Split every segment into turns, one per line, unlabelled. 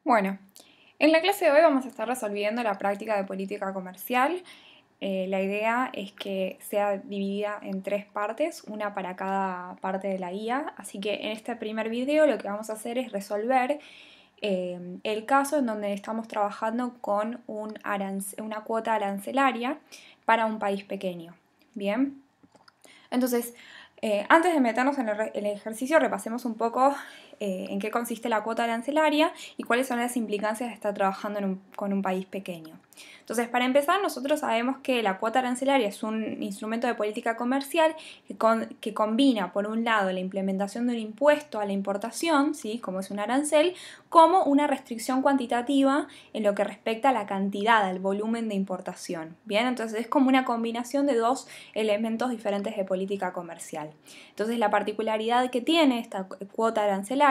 Bueno, en la clase de hoy vamos a estar resolviendo la práctica de política comercial. La idea es que sea dividida en 3 partes, una para cada parte de la guía. Así que en este primer video lo que vamos a hacer es resolver el caso en donde estamos trabajando con una cuota arancelaria para un país pequeño. Bien, entonces antes de meternos en el ejercicio, repasemos un poco en qué consiste la cuota arancelaria y cuáles son las implicancias de estar trabajando con un país pequeño. Entonces, para empezar, nosotros sabemos que la cuota arancelaria es un instrumento de política comercial que combina, por un lado, la implementación de un impuesto a la importación, ¿sí? Como es un arancel, como una restricción cuantitativa en lo que respecta a la cantidad, al volumen de importación. Bien, entonces es como una combinación de dos elementos diferentes de política comercial. Entonces, la particularidad que tiene esta cuota arancelaria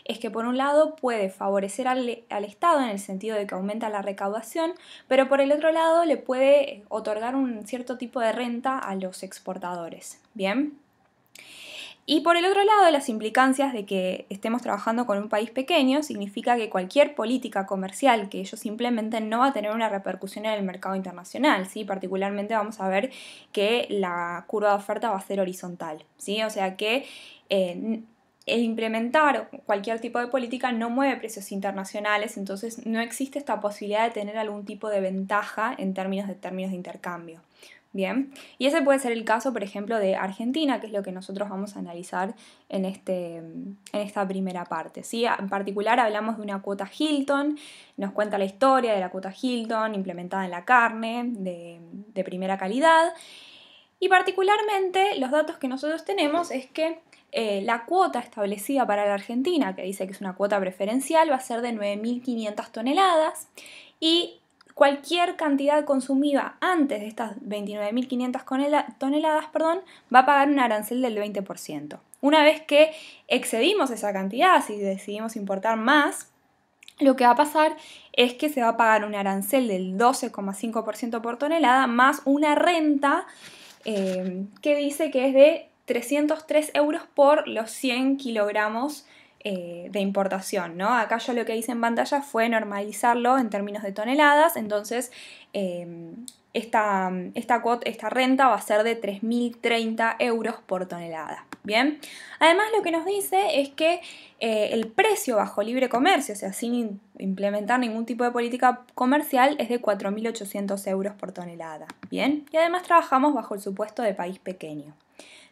es que, por un lado, puede favorecer al Estado en el sentido de que aumenta la recaudación, pero por el otro lado le puede otorgar un cierto tipo de renta a los exportadores. Bien. Y por el otro lado, las implicancias de que estemos trabajando con un país pequeño significa que cualquier política comercial que ellos implementen no va a tener una repercusión en el mercado internacional, ¿sí? Particularmente vamos a ver que la curva de oferta va a ser horizontal, ¿sí? O sea que el implementar cualquier tipo de política no mueve precios internacionales, entonces no existe esta posibilidad de tener algún tipo de ventaja en términos de intercambio. Bien, y ese puede ser el caso, por ejemplo, de Argentina, que es lo que nosotros vamos a analizar en esta primera parte, ¿sí? En particular hablamos de una cuota Hilton, nos cuenta la historia de la cuota Hilton implementada en la carne de primera calidad, y particularmente los datos que nosotros tenemos es que la cuota establecida para la Argentina, que dice que es una cuota preferencial, va a ser de 9.500 toneladas y cualquier cantidad consumida antes de estas 29.500 toneladas, va a pagar un arancel del 20%. Una vez que excedimos esa cantidad, si decidimos importar más, lo que va a pasar es que se va a pagar un arancel del 12,5% por tonelada más una renta que dice que es de 303 euros por los 100 kilogramos de importación, ¿no? Acá yo lo que hice en pantalla fue normalizarlo en términos de toneladas, entonces esta renta va a ser de 3.030 euros por tonelada. Bien, además lo que nos dice es que el precio bajo libre comercio, o sea, sin implementar ningún tipo de política comercial, es de 4.800 euros por tonelada. Bien, y además trabajamos bajo el supuesto de país pequeño,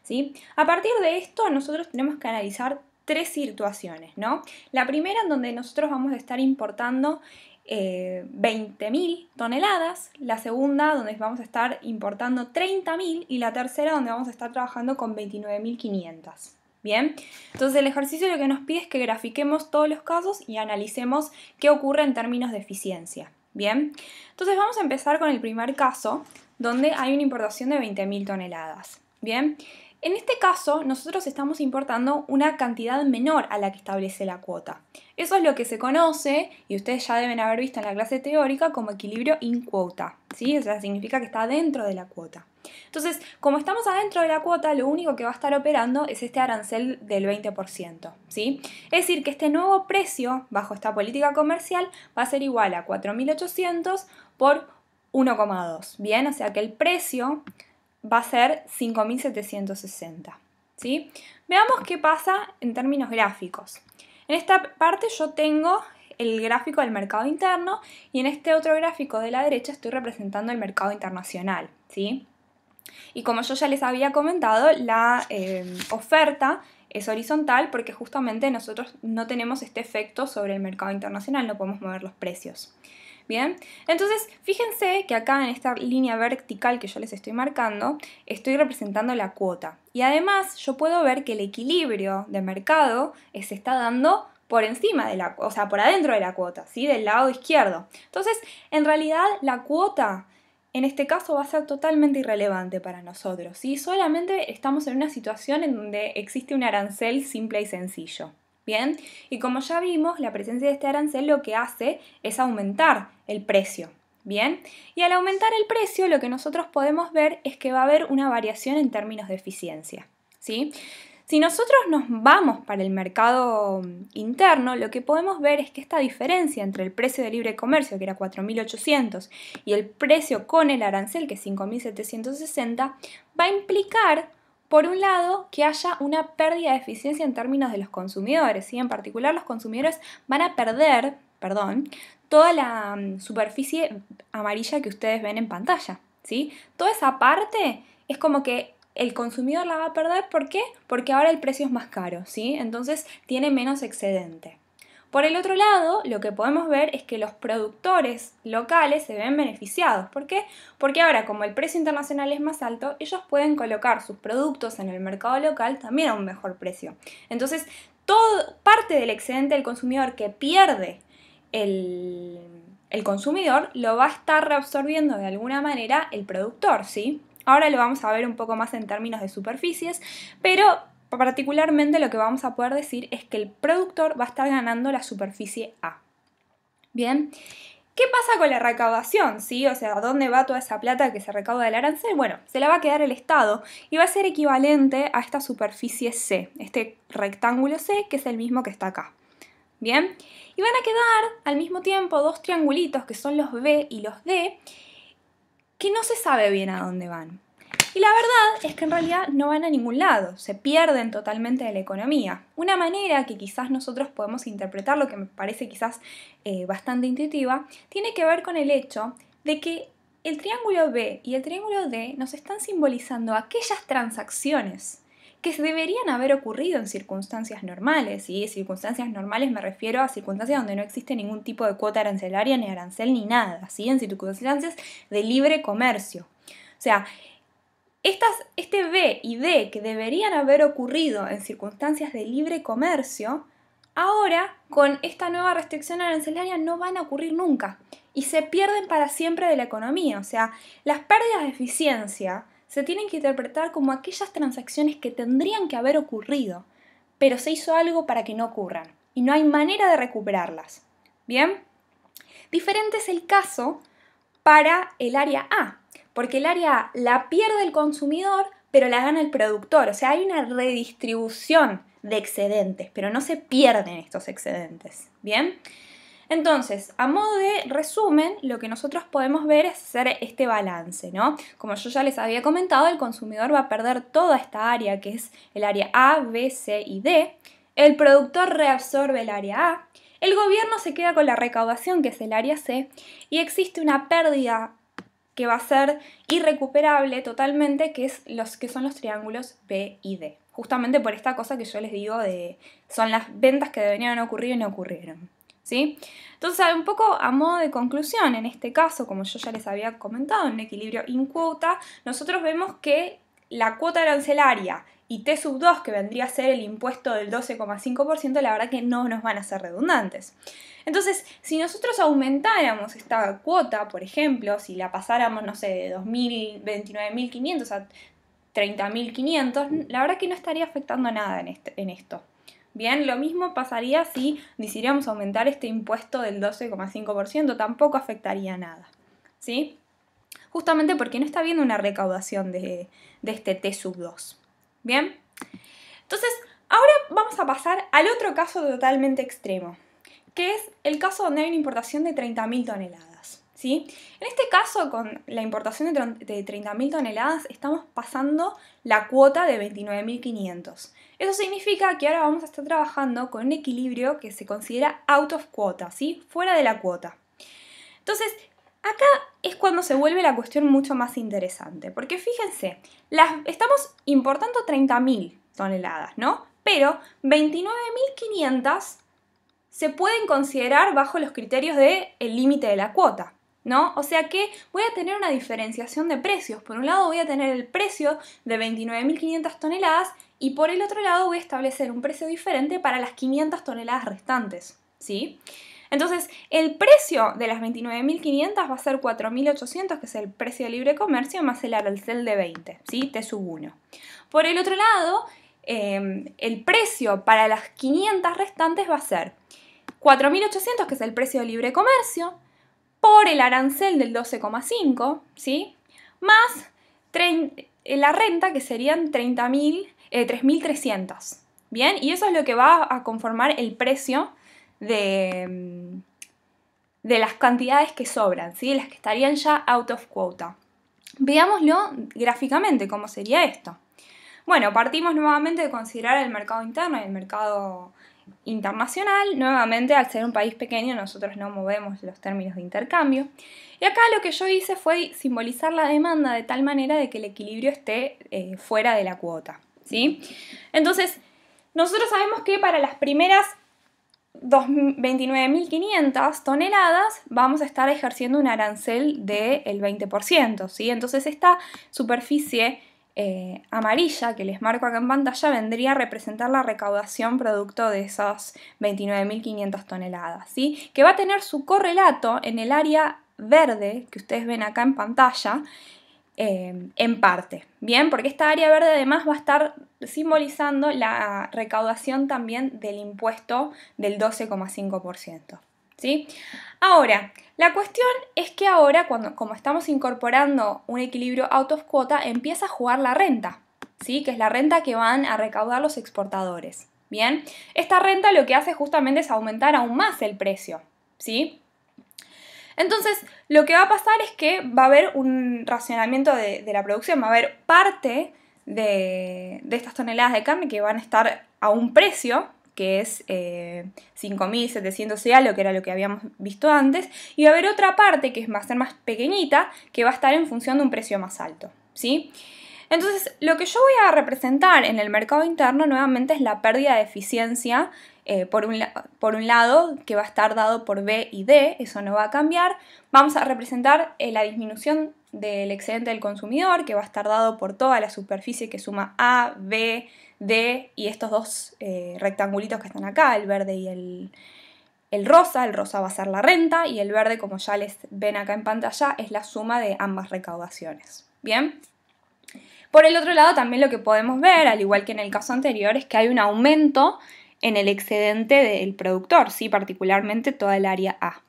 ¿sí? A partir de esto nosotros tenemos que analizar 3 situaciones, ¿no? La primera en donde nosotros vamos a estar importando 20.000 toneladas, la segunda donde vamos a estar importando 30.000 y la tercera donde vamos a estar trabajando con 29.500. Bien, entonces el ejercicio lo que nos pide es que grafiquemos todos los casos y analicemos qué ocurre en términos de eficiencia. Bien, entonces vamos a empezar con el primer caso donde hay una importación de 20.000 toneladas. Bien, en este caso nosotros estamos importando una cantidad menor a la que establece la cuota. Eso es lo que se conoce, y ustedes ya deben haber visto en la clase teórica, como equilibrio in quota, ¿sí? O sea, significa que está dentro de la cuota. Entonces, como estamos adentro de la cuota, lo único que va a estar operando es este arancel del 20%, ¿sí? Es decir, que este nuevo precio bajo esta política comercial va a ser igual a 4.800 por 1,2, ¿bien? O sea que el precio va a ser 5.760, ¿sí? Veamos qué pasa en términos gráficos. En esta parte yo tengo el gráfico del mercado interno y en este otro gráfico de la derecha estoy representando el mercado internacional, ¿sí? Y como yo ya les había comentado, la oferta es horizontal porque justamente nosotros no tenemos este efecto sobre el mercado internacional, no podemos mover los precios. Bien, entonces fíjense que acá en esta línea vertical que yo les estoy marcando, estoy representando la cuota. Y además yo puedo ver que el equilibrio de mercado se está dando por encima de o sea, por adentro de la cuota, ¿sí? Del lado izquierdo. Entonces, en realidad la cuota en este caso va a ser totalmente irrelevante para nosotros, ¿sí? Solamente estamos en una situación en donde existe un arancel simple y sencillo. Bien, y como ya vimos, la presencia de este arancel lo que hace es aumentar el precio. Bien, y al aumentar el precio lo que nosotros podemos ver es que va a haber una variación en términos de eficiencia, ¿sí? Si nosotros nos vamos para el mercado interno, lo que podemos ver es que esta diferencia entre el precio de libre comercio, que era 4.800, y el precio con el arancel, que es 5.760, va a implicar, por un lado, que haya una pérdida de eficiencia en términos de los consumidores, ¿sí? En particular, los consumidores van a perder, toda la superficie amarilla que ustedes ven en pantalla, ¿sí? Toda esa parte es como que el consumidor la va a perder. ¿Por qué? Porque ahora el precio es más caro, ¿sí? Entonces tiene menos excedente. Por el otro lado, lo que podemos ver es que los productores locales se ven beneficiados. ¿Por qué? Porque ahora, como el precio internacional es más alto, ellos pueden colocar sus productos en el mercado local también a un mejor precio. Entonces, parte del excedente del consumidor que pierde el consumidor lo va a estar reabsorbiendo de alguna manera el productor, ¿sí? Ahora lo vamos a ver un poco más en términos de superficies, pero particularmente lo que vamos a poder decir es que el productor va a estar ganando la superficie A. Bien, ¿qué pasa con la recaudación? ¿Sí? O sea, ¿dónde va toda esa plata que se recauda del arancel? Bueno, se la va a quedar el Estado y va a ser equivalente a esta superficie C, este rectángulo C, que es el mismo que está acá. Bien, y van a quedar al mismo tiempo dos triangulitos que son los B y los D, que no se sabe bien a dónde van. Y la verdad es que en realidad no van a ningún lado, se pierden totalmente de la economía. Una manera que quizás nosotros podemos interpretar, lo que me parece quizás bastante intuitiva, tiene que ver con el hecho de que el triángulo B y el triángulo D nos están simbolizando aquellas transacciones que deberían haber ocurrido en circunstancias normales, y circunstancias normales me refiero a circunstancias donde no existe ningún tipo de cuota arancelaria, ni arancel, ni nada, ¿sí? En circunstancias de libre comercio. O sea, este B y D que deberían haber ocurrido en circunstancias de libre comercio, ahora con esta nueva restricción arancelaria no van a ocurrir nunca y se pierden para siempre de la economía. O sea, las pérdidas de eficiencia se tienen que interpretar como aquellas transacciones que tendrían que haber ocurrido, pero se hizo algo para que no ocurran y no hay manera de recuperarlas. ¿Bien? Diferente es el caso para el área A, porque el área A la pierde el consumidor, pero la gana el productor. O sea, hay una redistribución de excedentes, pero no se pierden estos excedentes. ¿Bien? Entonces, a modo de resumen, lo que nosotros podemos ver es hacer este balance, ¿no? Como yo ya les había comentado, el consumidor va a perder toda esta área, que es el área A, B, C y D. El productor reabsorbe el área A. El gobierno se queda con la recaudación, que es el área C. Y existe una pérdida que va a ser irrecuperable totalmente, que son los triángulos B y D. Justamente por esta cosa que yo les digo son las ventas que deberían ocurrir y no ocurrieron. ¿Sí? Entonces, un poco a modo de conclusión, en este caso, como yo ya les había comentado, en un equilibrio in quota, nosotros vemos que la cuota arancelaria y T2, que vendría a ser el impuesto del 12,5%, la verdad que no nos van a ser redundantes. Entonces, si nosotros aumentáramos esta cuota, por ejemplo, si la pasáramos, no sé, de 29.500 a 30.500, la verdad que no estaría afectando nada en esto. Bien, lo mismo pasaría si decidiéramos aumentar este impuesto del 12,5%, tampoco afectaría nada, ¿sí? Justamente porque no está habiendo una recaudación de este T2. Bien, entonces ahora vamos a pasar al otro caso totalmente extremo, que es el caso donde hay una importación de 30.000 toneladas. ¿Sí? En este caso, con la importación de 30.000 toneladas, estamos pasando la cuota de 29.500. Eso significa que ahora vamos a estar trabajando con un equilibrio que se considera out of quota, ¿sí? Fuera de la cuota. Entonces, acá es cuando se vuelve la cuestión mucho más interesante, porque fíjense, estamos importando 30.000 toneladas, ¿no? Pero 29.500 se pueden considerar bajo los criterios del límite de la cuota, ¿no? O sea que voy a tener una diferenciación de precios. Por un lado voy a tener el precio de 29.500 toneladas y por el otro lado voy a establecer un precio diferente para las 500 toneladas restantes, ¿sí? Entonces, el precio de las 29.500 va a ser 4.800, que es el precio de libre comercio, más el arancel de 20, ¿sí? T+1. Por el otro lado, el precio para las 500 restantes va a ser 4.800, que es el precio de libre comercio, por el arancel del 12,5, ¿sí? Más la renta, que serían 30.000 3.300. Bien, y eso es lo que va a conformar el precio de las cantidades que sobran, ¿sí? Las que estarían ya out of quota. Veámoslo gráficamente, ¿cómo sería esto? Bueno, partimos nuevamente de considerar el mercado interno y el mercado internacional. Nuevamente, al ser un país pequeño, nosotros no movemos los términos de intercambio. Y acá lo que yo hice fue simbolizar la demanda de tal manera de que el equilibrio esté fuera de la cuota, ¿sí? Entonces, nosotros sabemos que para las primeras 29.500 toneladas vamos a estar ejerciendo un arancel del 20%, ¿sí? Entonces esta superficie amarilla que les marco acá en pantalla vendría a representar la recaudación producto de esas 29.500 toneladas, ¿sí? Que va a tener su correlato en el área verde que ustedes ven acá en pantalla, en parte, ¿bien? Porque esta área verde además va a estar simbolizando la recaudación también del impuesto del 12,5%, ¿sí? Ahora, la cuestión es que ahora, como estamos incorporando un equilibrio out of quota, empieza a jugar la renta, ¿sí? Que es la renta que van a recaudar los exportadores, ¿bien? Esta renta lo que hace justamente es aumentar aún más el precio, ¿sí? Entonces, lo que va a pasar es que va a haber un racionamiento de la producción, va a haber parte de estas toneladas de carne que van a estar a un precio que es 5.700 sea lo que era lo que habíamos visto antes, y va a haber otra parte que va a ser más pequeñita, que va a estar en función de un precio más alto, ¿sí? Entonces, lo que yo voy a representar en el mercado interno nuevamente es la pérdida de eficiencia por un lado, que va a estar dado por B y D, eso no va a cambiar. Vamos a representar la disminución del excedente del consumidor, que va a estar dado por toda la superficie que suma A, B, D y estos dos rectangulitos que están acá, el verde y el rosa va a ser la renta y el verde, como ya les ven acá en pantalla, es la suma de ambas recaudaciones. ¿Bien? Por el otro lado, también lo que podemos ver, al igual que en el caso anterior, es que hay un aumento en el excedente del productor, ¿sí? Particularmente toda el área A.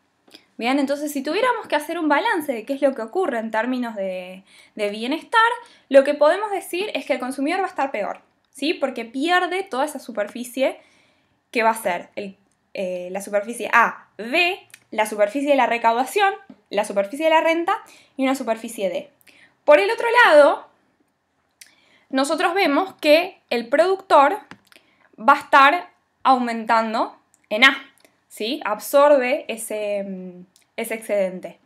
Bien, entonces si tuviéramos que hacer un balance de qué es lo que ocurre en términos de bienestar, lo que podemos decir es que el consumidor va a estar peor, ¿sí? Porque pierde toda esa superficie que va a ser la superficie A, B, la superficie de la recaudación, la superficie de la renta y una superficie D. Por el otro lado, nosotros vemos que el productor va a estar aumentando en A, ¿sí? Absorbe ese excedente.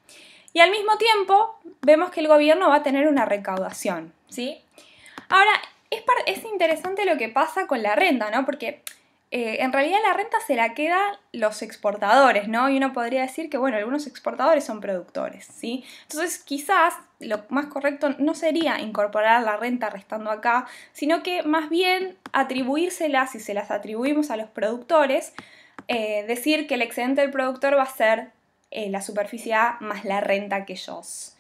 Y al mismo tiempo vemos que el gobierno va a tener una recaudación, ¿sí? Ahora, es interesante lo que pasa con la renta, ¿no? Porque en realidad la renta se la quedan los exportadores, ¿no? Y uno podría decir que, bueno, algunos exportadores son productores, ¿sí? Entonces, quizás lo más correcto no sería incorporar la renta restando acá, sino que más bien atribuírselas, si se las atribuimos a los productores, decir que el excedente del productor va a ser la superficie A más la renta que ellos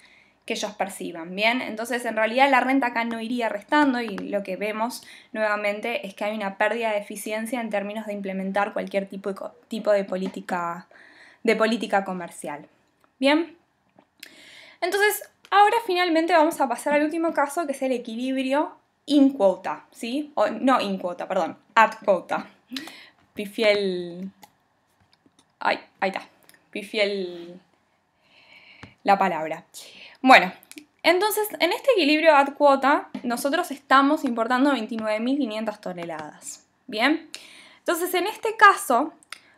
perciban, ¿bien? Entonces, en realidad la renta acá no iría restando y lo que vemos nuevamente es que hay una pérdida de eficiencia en términos de implementar cualquier tipo de política comercial, ¿bien? Entonces, ahora finalmente vamos a pasar al último caso, que es el equilibrio in quota, ¿sí? No in quota, perdón, at quota. Pifié ahí está. Pifié la palabra. Bueno, entonces en este equilibrio ad quota nosotros estamos importando 29.500 toneladas. Bien, entonces en este caso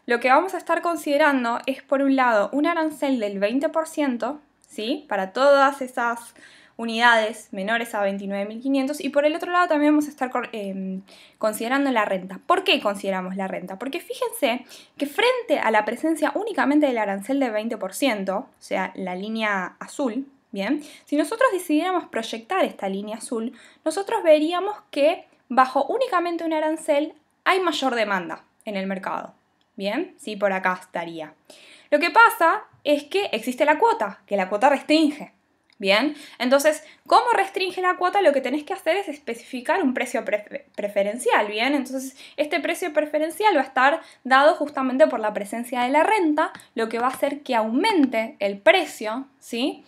lo que vamos a estar considerando es, por un lado, un arancel del 20%, ¿sí? Para todas esas unidades menores a 29.500, y por el otro lado también vamos a estar considerando la renta. ¿Por qué consideramos la renta? Porque fíjense que frente a la presencia únicamente del arancel del 20%, o sea, la línea azul, ¿bien? Si nosotros decidiéramos proyectar esta línea azul, nosotros veríamos que bajo únicamente un arancel hay mayor demanda en el mercado, ¿bien? Sí, por acá estaría. Lo que pasa es que existe la cuota, que la cuota restringe, ¿bien? Entonces, ¿cómo restringe la cuota? Lo que tenés que hacer es especificar un precio preferencial, ¿bien? Entonces, este precio preferencial va a estar dado justamente por la presencia de la renta, lo que va a hacer que aumente el precio, ¿sí?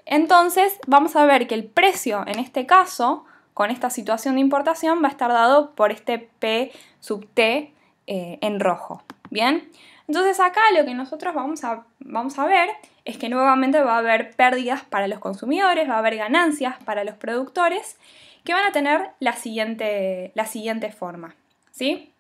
Entonces, vamos a ver que el precio, en este caso, con esta situación de importación va a estar dado por este P sub T en rojo. ¿Bien? Entonces acá lo que nosotros vamos a ver es que nuevamente va a haber pérdidas para los consumidores, va a haber ganancias para los productores que van a tener la siguiente forma, ¿sí?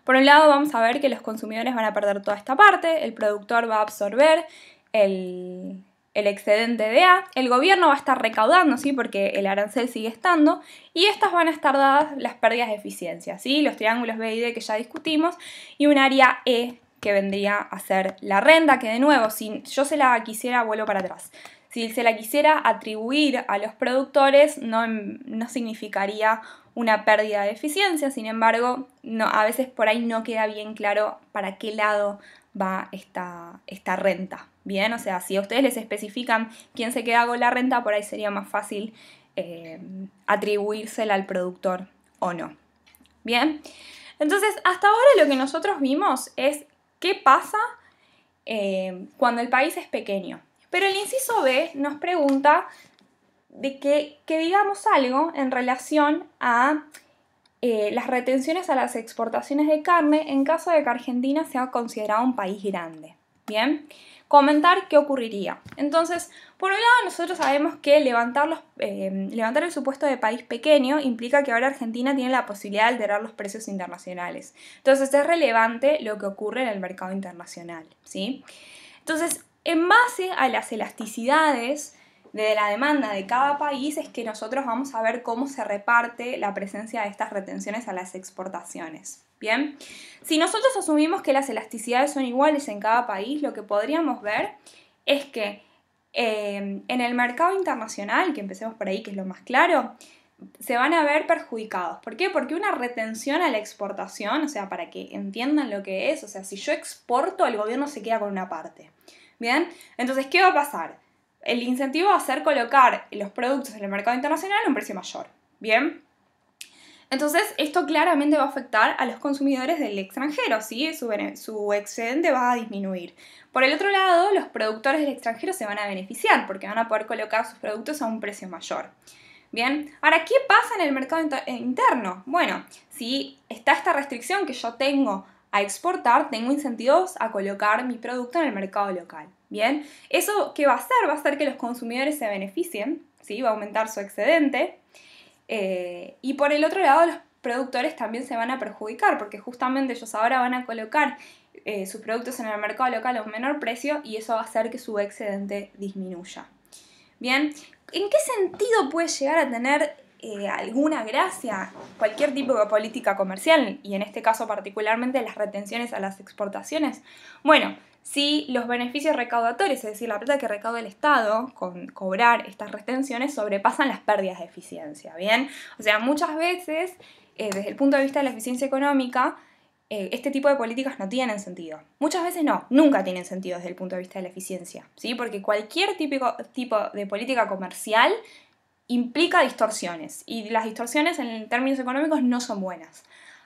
Por un lado vamos a ver que los consumidores van a perder toda esta parte, el productor va a absorber el excedente de A, el gobierno va a estar recaudando, ¿sí? Porque el arancel sigue estando, y estas van a estar dadas las pérdidas de eficiencia, ¿sí? Los triángulos B y D que ya discutimos, y un área E que vendría a ser la renta, que de nuevo, si yo se la quisiera, vuelvo para atrás, si se la quisiera atribuir a los productores, no significaría una pérdida de eficiencia, sin embargo, a veces por ahí no queda bien claro para qué lado va esta renta. Bien, o sea, si a ustedes les especifican quién se queda con la renta, por ahí sería más fácil atribuírsela al productor o no. Bien, entonces hasta ahora lo que nosotros vimos es qué pasa cuando el país es pequeño. Pero el inciso B nos pregunta de que digamos algo en relación a las retenciones a las exportaciones de carne en caso de que Argentina sea considerado un país grande. Bien, comentar qué ocurriría. Entonces, por un lado nosotros sabemos que levantar el supuesto de país pequeño implica que ahora Argentina tiene la posibilidad de alterar los precios internacionales. Entonces es relevante lo que ocurre en el mercado internacional, ¿sí? Entonces, en base a las elasticidades de la demanda de cada país es que nosotros vamos a ver cómo se reparte la presencia de estas retenciones a las exportaciones. Bien, si nosotros asumimos que las elasticidades son iguales en cada país, lo que podríamos ver es que en el mercado internacional, que empecemos por ahí, que es lo más claro, se van a ver perjudicados. ¿Por qué? Porque una retención a la exportación, o sea, para que entiendan lo que es, o sea, si yo exporto, el gobierno se queda con una parte. Bien, entonces, ¿qué va a pasar? El incentivo va a ser colocar los productos en el mercado internacional a un precio mayor. Bien, entonces esto claramente va a afectar a los consumidores del extranjero, ¿sí? Su excedente va a disminuir. Por el otro lado, los productores del extranjero se van a beneficiar porque van a poder colocar sus productos a un precio mayor. Bien, ahora, ¿qué pasa en el mercado interno? Bueno, si está esta restricción que yo tengo a exportar, tengo incentivos a colocar mi producto en el mercado local. Bien, ¿eso qué va a hacer? Va a hacer que los consumidores se beneficien, ¿sí? Va a aumentar su excedente. Y por el otro lado, los productores también se van a perjudicar porque justamente ellos ahora van a colocar sus productos en el mercado local a un menor precio y eso va a hacer que su excedente disminuya. Bien, ¿en qué sentido puede llegar a tener alguna gracia cualquier tipo de política comercial y en este caso particularmente las retenciones a las exportaciones? Bueno, si los beneficios recaudatorios, es decir, la plata que recauda el Estado con cobrar estas retenciones sobrepasan las pérdidas de eficiencia, ¿bien? O sea, muchas veces, desde el punto de vista de la eficiencia económica, este tipo de políticas no tienen sentido. Muchas veces no, nunca tienen sentido desde el punto de vista de la eficiencia, ¿sí? Porque cualquier tipo de política comercial implica distorsiones y las distorsiones en términos económicos no son buenas.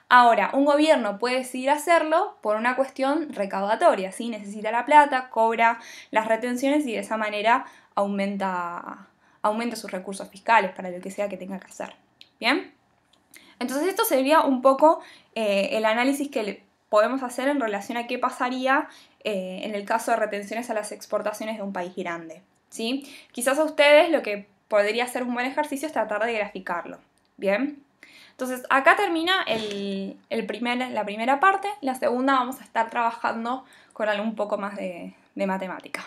Ahora, un gobierno puede decidir hacerlo por una cuestión recaudatoria, ¿sí? Necesita la plata, cobra las retenciones y de esa manera aumenta sus recursos fiscales para lo que sea que tenga que hacer. ¿Bien? Entonces esto sería un poco el análisis que podemos hacer en relación a qué pasaría en el caso de retenciones a las exportaciones de un país grande, ¿sí? Quizás a ustedes lo que podría ser un buen ejercicio es tratar de graficarlo, ¿bien? Entonces acá termina la primera parte, la segunda vamos a estar trabajando con algo un poco más de matemática.